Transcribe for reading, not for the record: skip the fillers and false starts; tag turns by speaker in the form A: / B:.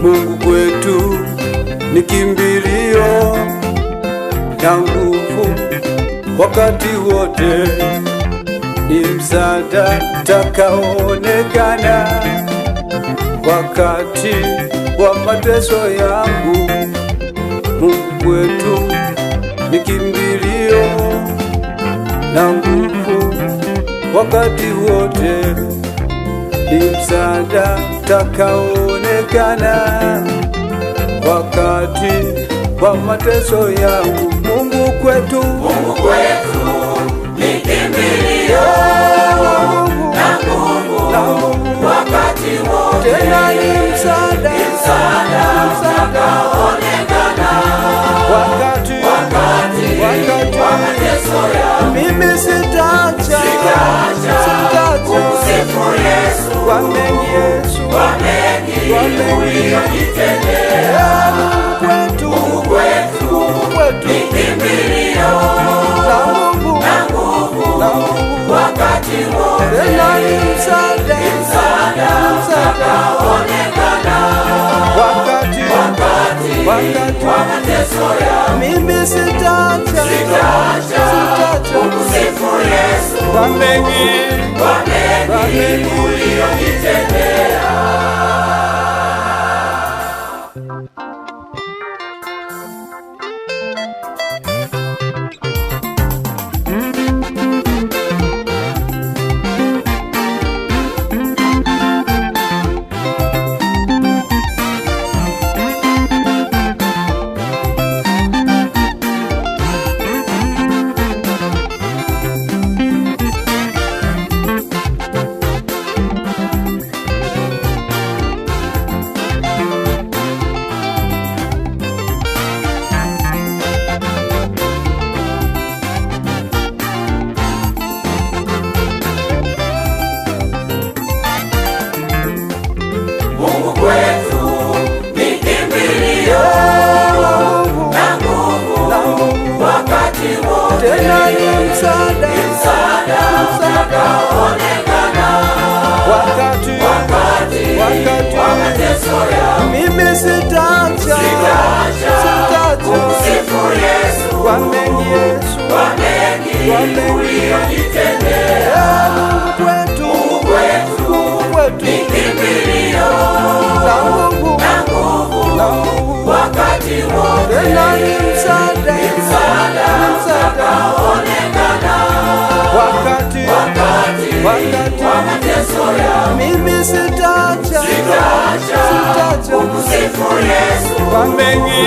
A: Mungu kwetu ni kimbilio na nguvu wakati wote, ni msaada utakaoonekana wakati wa mateso yangu. Mungu kwetu ni kimbilio na nguvu wakati wote, ni msaada utakaoonekana wakati wa mateso yangu. Mungu kwetu
B: ni kimbilio na nguvu wakati wote,
A: tena ni msaada
B: utakaoonekana wakati wa mateso yangu.
A: Mimi sitaacha
B: kumsifu Yesu
A: kwa mengi
B: uliyonitendea. Mungu kwetu ni kimbilio na nguvu wakati wote,
A: tena ni msaada
B: utakaoonekana wakati wa mateso yangu.
A: Mimi sitaacha
B: kumsifu Yesu
A: kwa mengi
B: uliyonitendea. Mungu kwetu ni kimbilio na nguvu wakati wote,
A: tena ni msaada
B: utakaoonekana wakati wa mateso yangu.
A: Mimi sitaacha
B: kumsifu Yesu
A: kwa mengi
B: uliyonitendea. Mungu kwetu ni kimbilio na nguvu wakati wote,
A: tena ni msaada
B: utakaoonekana wakati wa mateso yangu.
A: Mimi sitaacha
B: kumsifu Yesu
A: kwa mengi